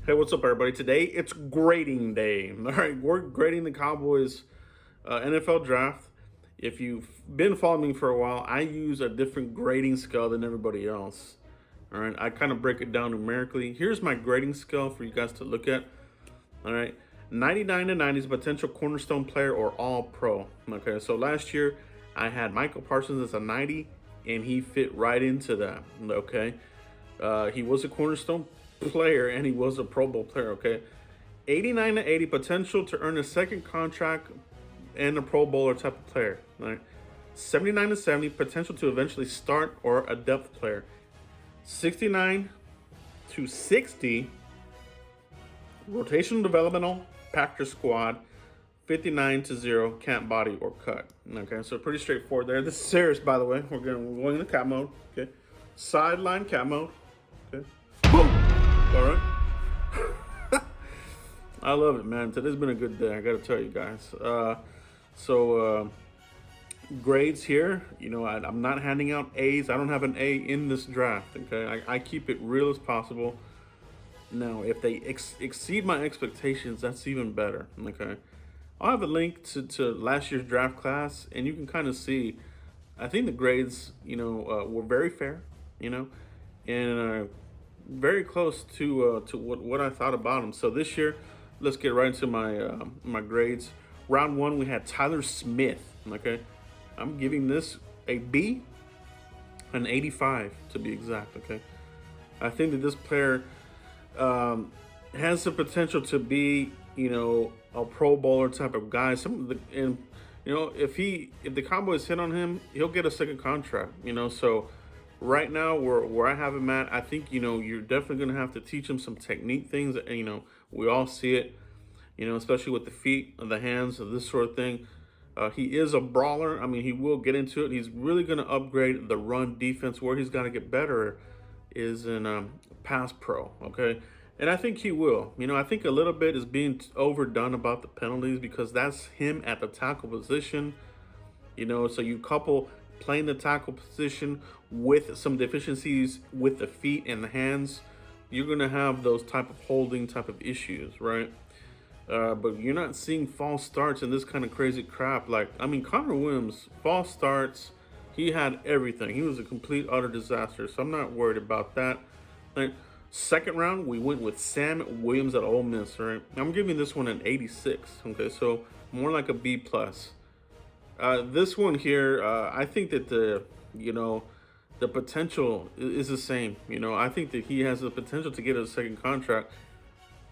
Hey, what's up, everybody? Today it's grading day. All right, we're grading the Cowboys NFL draft. If you've been following me for a while, I use a different grading scale than everybody else. All right, I kind of break it down numerically. Here's my grading scale for you guys to look at. All right, 99 to 90 is a potential cornerstone player or all pro. Okay, so last year I had Michael Parsons as a 90, and he fit right into that. Okay, he was a cornerstone player and he was a Pro Bowl player. Okay, 89 to 80 potential to earn a second contract and a Pro Bowler type of player. Right, 79 to 70 potential to eventually start or a depth player. 69 to 60 rotational developmental practice squad. 59 to 0 can't body or cut. Okay, so pretty straightforward there. This is serious, by the way. We're going into cat mode. Okay, sideline cat mode. Okay, boom. All right. I love it, man. Today's been a good day. I got to tell you guys. So grades here. You know, I'm not handing out A's. I don't have an A in this draft. Okay, I keep it real as possible. Now, if they exceed my expectations, that's even better. Okay, I'll have a link to last year's draft class, and you can kind of see. I think the grades, were very fair. And very close to what I thought about them. So this year, let's get right into my grades. Round one, we had Tyler Smith. Okay, I'm giving this a B, an 85 to be exact. Okay, I think that this player has the potential to be, a Pro Bowler type of guy. If the Cowboys hit on him, he'll get a second contract. So right now where I have him at, I think you're definitely gonna have to teach him some technique things. We all see it. Especially with the feet, the hands, this sort of thing. He is a brawler. I mean, he will get into it. He's really going to upgrade the run defense. Where he's got to get better is in pass pro, okay? And I think he will. I think a little bit is being overdone about the penalties because that's him at the tackle position. So you couple playing the tackle position with some deficiencies with the feet and the hands, you're going to have those type of holding type of issues, right? But you're not seeing false starts and this kind of crazy crap. Connor Williams, false starts, he had everything. He was a complete, utter disaster. So I'm not worried about that. Second round, we went with Sam Williams at Ole Miss, right? I'm giving this one an 86, okay? So more like a B+. This one here, I think that the potential is the same. I think that he has the potential to get a second contract.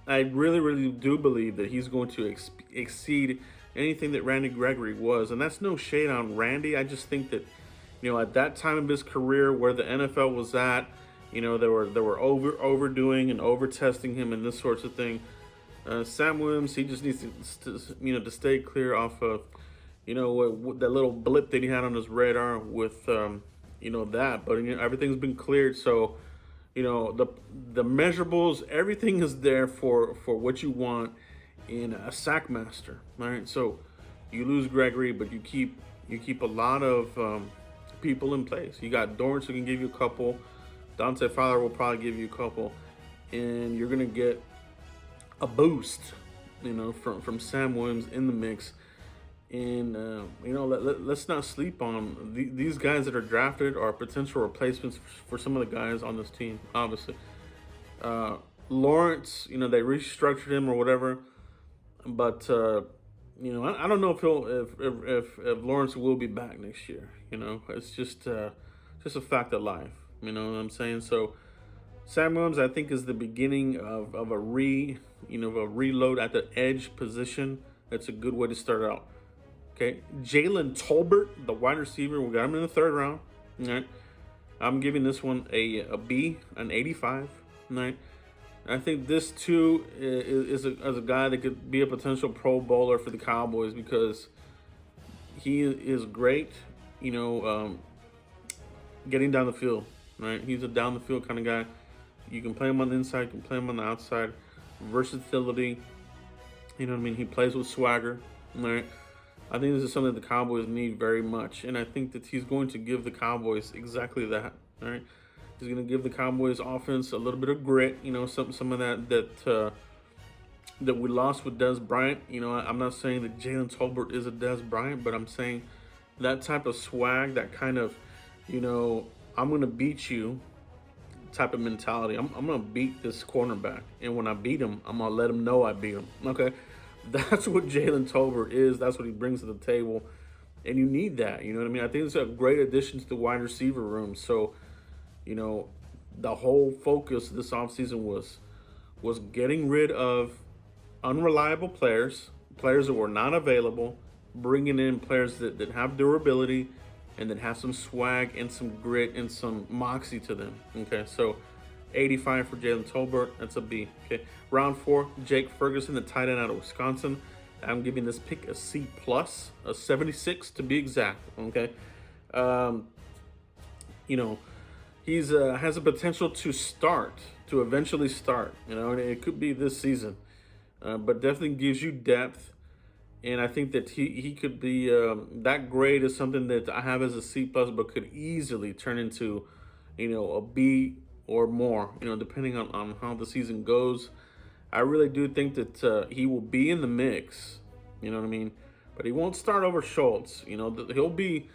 I really, really do believe that he's going to exceed anything that Randy Gregory was. And that's no shade on Randy. I just think that, at that time of his career where the NFL was at, they were overdoing and over testing him and this sorts of thing. Sam Williams, he just needs to stay clear off of, that little blip that he had on his radar with, that. But, everything's been cleared. So, the measurables, everything is there for what you want in a sack master. All right, so you lose Gregory, but you keep a lot of people in place. You got Dorrance who can give you a couple. Dante Fowler will probably give you a couple, and you're gonna get a boost, from Sam Williams in the mix. And let's not sleep on these guys that are drafted are potential replacements for some of the guys on this team. Obviously, Lawrence, they restructured him or whatever, but I don't know if Lawrence will be back next year. It's just a fact of life. You know what I'm saying? So Sam Williams, I think, is the beginning of a reload at the edge position. That's a good way to start out. Okay, Jalen Tolbert, the wide receiver, we got him in the third round. All right, I'm giving this one a B, an 85. All right, I think this too is a guy that could be a potential Pro Bowler for the Cowboys because he is great. Getting down the field. Right, he's a down the field kind of guy. You can play him on the inside, you can play him on the outside. Versatility. You know what I mean? He plays with swagger. All right. I think this is something the Cowboys need very much, and I think that he's going to give the Cowboys exactly that. All right. He's going to give the Cowboys offense a little bit of grit. You know, some of that we lost with Dez Bryant. You know, I'm not saying that Jalen Tolbert is a Dez Bryant, but I'm saying that type of swag, that kind of, you know, I'm going to beat you type of mentality. I'm going to beat this cornerback. And when I beat him, I'm going to let him know I beat him. Okay? That's what Jalen Tolbert is. That's what he brings to the table. And you need that. You know what I mean? I think it's a great addition to the wide receiver room. So, you know, the whole focus this offseason was getting rid of unreliable players, players that were not available, bringing in players that have durability and that have some swag and some grit and some moxie to them. Okay, so 85 for Jalen Tolbert. That's a B. Okay, round 4, Jake Ferguson, the tight end out of Wisconsin. I'm giving this pick a C plus, a 76 to be exact. Okay, you know, he's has a potential to eventually start. You know, and it could be this season, but definitely gives you depth. And I think that he could be that grade is something that I have as a C plus, but could easily turn into, you know, a B or more. You know, depending on how the season goes. I really do think that he will be in the mix. You know what I mean? But he won't start over Schultz. You know, he'll be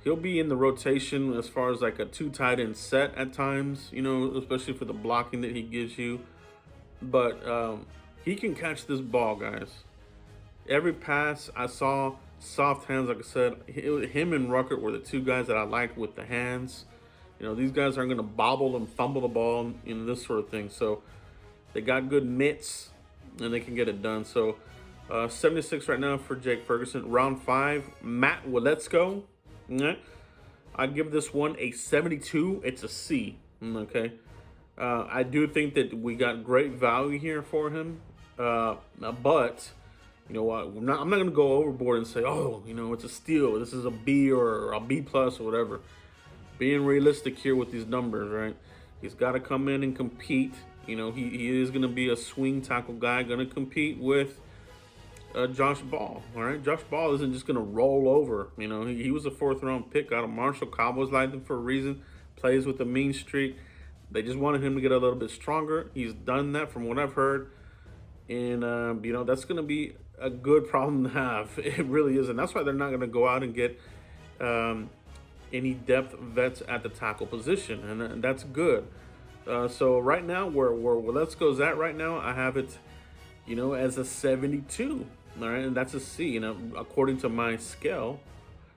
in the rotation as far as like a 2 tight end set at times. You know, especially for the blocking that he gives you. But he can catch this ball, guys. Every pass I saw, soft hands, like I said, him and Ruckert were the 2 guys that I liked with the hands. You know, these guys aren't going to bobble and fumble the ball and this sort of thing. So they got good mitts and they can get it done. So 76 right now for Jake Ferguson. Round 5, Matt Waletzko. Okay. I give this one a 72. It's a C. Okay. I do think that we got great value here for him. But you know what? I'm not going to go overboard and say, oh, you know, it's a steal. This is a B or a B plus or whatever. Being realistic here with these numbers, right? He's got to come in and compete. You know, he is going to be a swing tackle guy, going to compete with Josh Ball. All right, Josh Ball isn't just going to roll over. You know, he was a 4th round pick out of Marshall. Cowboys liked him for a reason. Plays with a mean streak. They just wanted him to get a little bit stronger. He's done that from what I've heard. And, you know, that's going to be a good problem to have. It really is. And that's why they're not going to go out and get any depth vets at the tackle position. And that's good. So right now, where Waletzko's at right now, I have it, you know, as a 72. All right. And that's a C. You know, according to my scale,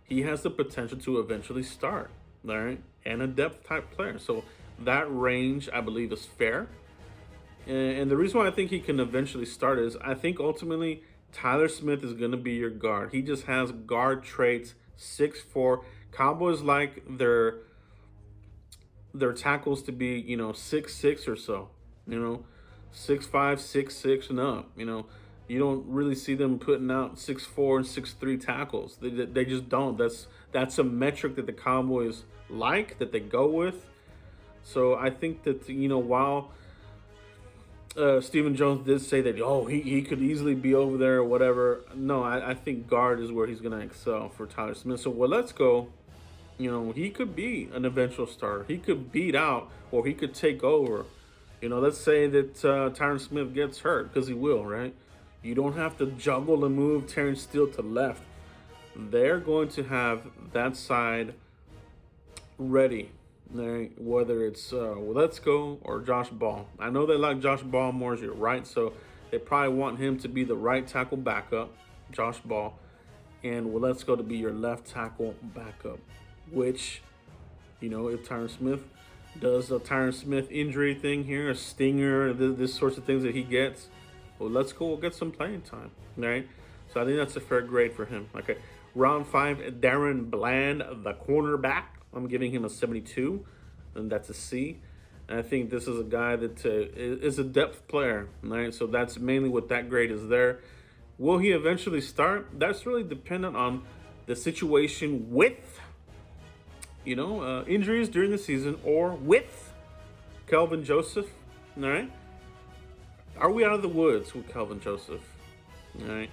he has the potential to eventually start. All right. And a depth type player. So that range, I believe, is fair. And the reason why I think he can eventually start is I think ultimately Tyler Smith is going to be your guard. He just has guard traits, 6'4". Cowboys like their tackles to be, you know, 6'6" or so, you know, 6'5", 6'6" and up. You know, you don't really see them putting out 6'4" and 6'3" tackles. They just don't. That's a metric that the Cowboys like, that they go with. So I think that, you know, while Stephen Jones did say that, oh, he could easily be over there or whatever. No, I think guard is where he's going to excel for Tyler Smith. So, well, let's go. You know, he could be an eventual starter. He could beat out or he could take over. You know, let's say that Tyron Smith gets hurt, because he will, right? You don't have to juggle and move Terrence Steele to left. They're going to have that side ready. Whether it's Waletzko or Josh Ball. I know they like Josh Ball more as your right, so they probably want him to be the right tackle backup, Josh Ball, and Waletzko to be your left tackle backup, which, you know, if Tyron Smith does a Tyron Smith injury thing here, a stinger, this sorts of things that he gets, Waletzko will get some playing time, right? So I think that's a fair grade for him. Okay, round 5, Darren Bland, the cornerback. I'm giving him a 72, and that's a C. And I think this is a guy that is a depth player, right? So that's mainly what that grade is there. Will he eventually start? That's really dependent on the situation with, you know, injuries during the season, or with Kelvin Joseph, all right? Are we out of the woods with Kelvin Joseph, all right?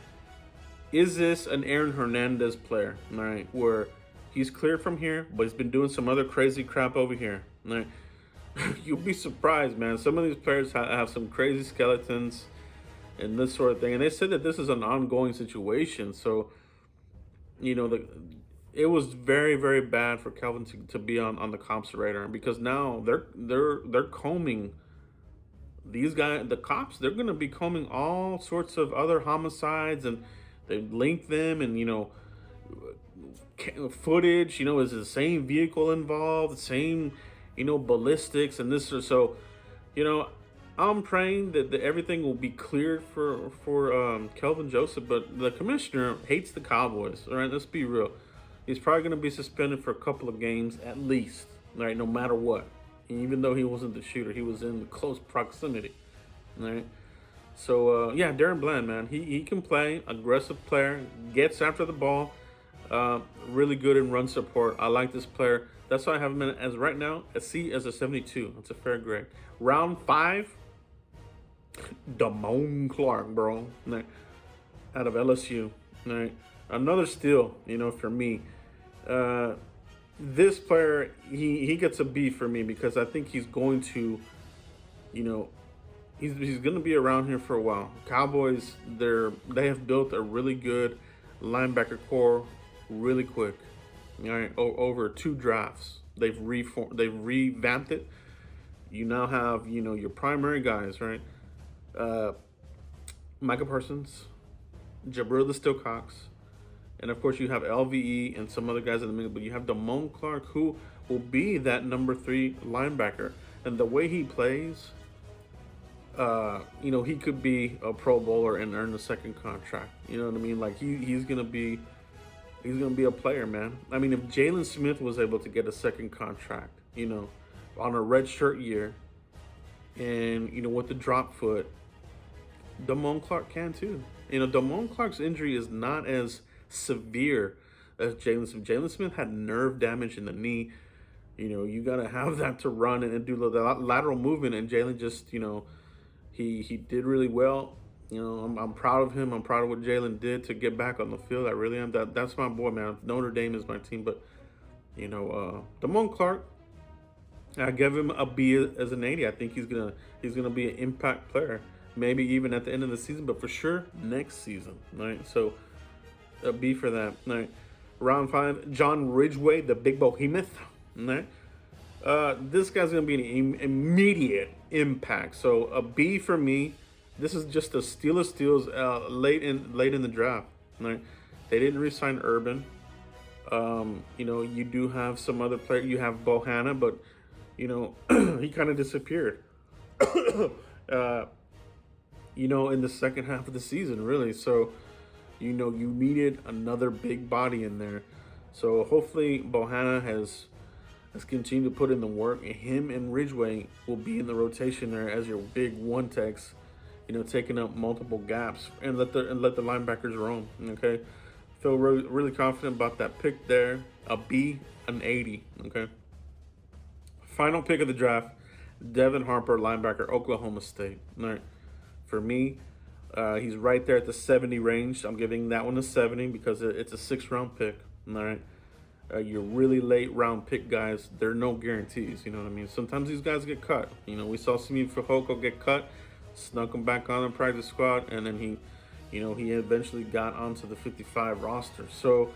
Is this an Aaron Hernandez player, all right, where he's cleared from here, but he's been doing some other crazy crap over here. Right? You'll be surprised, man. Some of these players have some crazy skeletons and this sort of thing. And they said that this is an ongoing situation. So, it was very, very bad for Kelvin to be on the cops radar, because now they're combing these guys, the cops. They're going to be combing all sorts of other homicides, and they link them, and footage. Is the same vehicle involved, the same ballistics, and this. So you know, I'm praying that everything will be cleared for Kelvin Joseph, but the commissioner hates the Cowboys. All right, let's be real. He's probably going to be suspended for a couple of games at least. All right, no matter what. Even though he wasn't the shooter, he was in close proximity. All right. So yeah, Darren Bland, man, he can play. Aggressive player, gets after the ball. Really good in run support. I like this player. That's why I have him in as right now a C as a 72. That's a fair grade. Round 5. Damone Clark, bro, out of LSU. Right, another steal. For me, this player he gets a B for me, because I think he's going to, he's going to be around here for a while. Cowboys, they have built a really good linebacker core really quick. All right, over 2 drafts, they've revamped it. You now have your primary guys, right? Micah Parsons, Jabril the Steel Cox, and of course you have LVE and some other guys in the middle. But you have Damone Clark, who will be that number 3 linebacker, and the way he plays, he could be a Pro Bowler and earn a second contract. You know what I mean? Like he's gonna be a player, man. I mean, if Jalen Smith was able to get a second contract, on a redshirt year, and with the drop foot, Damone Clark can too. Damone Clark's injury is not as severe as Jalen Smith. Jalen Smith had nerve damage in the knee. You gotta have that to run and do the lateral movement. And Jalen just, he did really well. I'm proud of him. I'm proud of what Jalen did to get back on the field. I really am. That's my boy, man. Notre Dame is my team, but Damone Clark, I give him a B as an 80. I think he's gonna be an impact player. Maybe even at the end of the season, but for sure next season. Right. So a B for that. Right. Round 5, John Ridgeway, the big behemoth. Right. This guy's gonna be an immediate impact. So a B for me. This is just a steal of steals late in the draft. Right. They didn't re-sign Urban. You do have some other player. You have Bohanna, but he kind of disappeared. In the second half of the season, really. So, you needed another big body in there. So hopefully Bohanna has continued to put in the work, and him and Ridgeway will be in the rotation there as your big one techs, taking up multiple gaps, and let the linebackers roam. Okay, feel really confident about that pick there. A B, an 80. Okay. Final pick of the draft, Devin Harper, linebacker, Oklahoma State. All right. For me, he's right there at the 70 range. I'm giving that one a 70 because it's a 6th-round pick. All right. Your really late round pick guys, there are no guarantees. You know what I mean? Sometimes these guys get cut. We saw Simi Fehoko get cut, snuck him back on the practice squad, and then he eventually got onto the 55 roster. So,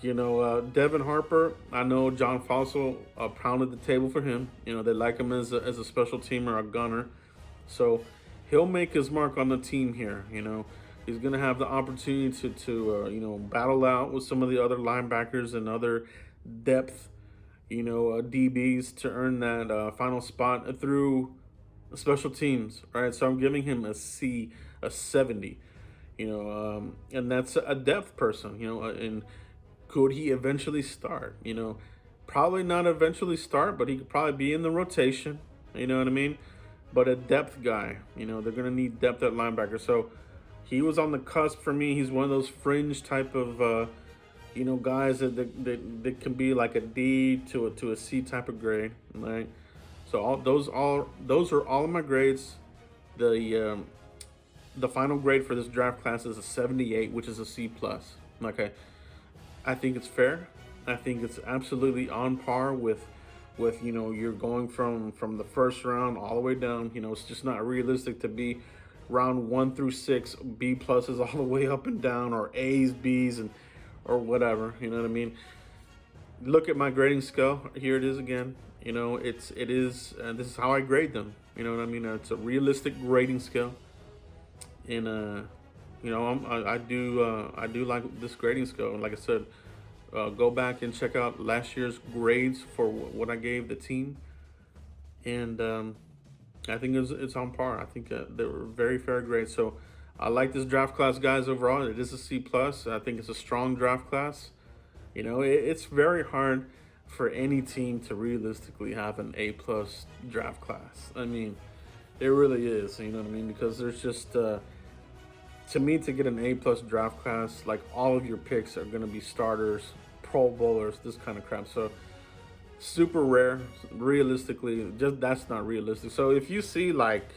Devin Harper, I know John Fossil pounded the table for him. They like him as a special teamer, a gunner. So he'll make his mark on the team here. He's going to have the opportunity to battle out with some of the other linebackers and other depth, DBs to earn that final spot through special teams. Right. So I'm giving him a C, a 70. And that's a depth person. And could he eventually start? Probably not eventually start, but he could probably be in the rotation. You know what I mean? But a depth guy. They're going to need depth at linebacker. So he was on the cusp for me. He's one of those fringe type of, guys that can be like a D to a C type of grade. Right? So those are all of my grades. The final grade for this draft class is a 78, which is a C+. Okay. I think it's fair. I think it's absolutely on par with with, you know, you're going from the first round all the way down. You know, it's just not realistic to be round 1 through 6 B pluses all the way up and down, or A's, B's, and or whatever. You know what I mean? Look at my grading scale. Here it is again. You know, it is this is how I grade them. You know what I mean? It's a realistic grading scale, and you know, I do like this grading scale. Like I said, go back and check out last year's grades for what I gave the team, and I think it's on par. I think they were very fair grades. So I like this draft class, guys. Overall, it is a C plus. I think it's a strong draft class. You know, it's very hard for any team to realistically have an A plus draft class. I mean, it really is. You know what I mean? Because there's just to me, to get an A plus draft class, like, all of your picks are going to be starters, Pro Bowlers, this kind of crap. So super rare. Realistically, just that's not realistic. So if you see, like,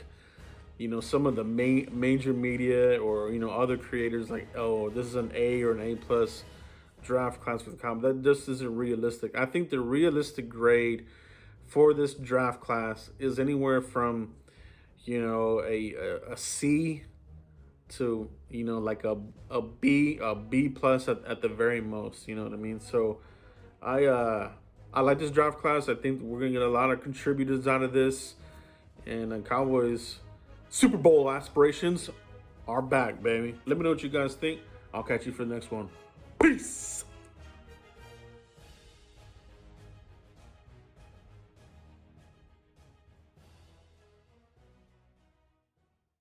you know, some of the major media, or, you know, other creators, like, oh, this is an A or an A plus draft class for the Cowboys, that just isn't realistic. I think the realistic grade for this draft class is anywhere from, you know, a C to, you know, like a B plus at the very most. You know what I mean? So I like this draft class. I think we're gonna get a lot of contributors out of this, and Cowboys Super Bowl aspirations are back, baby. Let me know what you guys think. I'll catch you for the next one. Peace.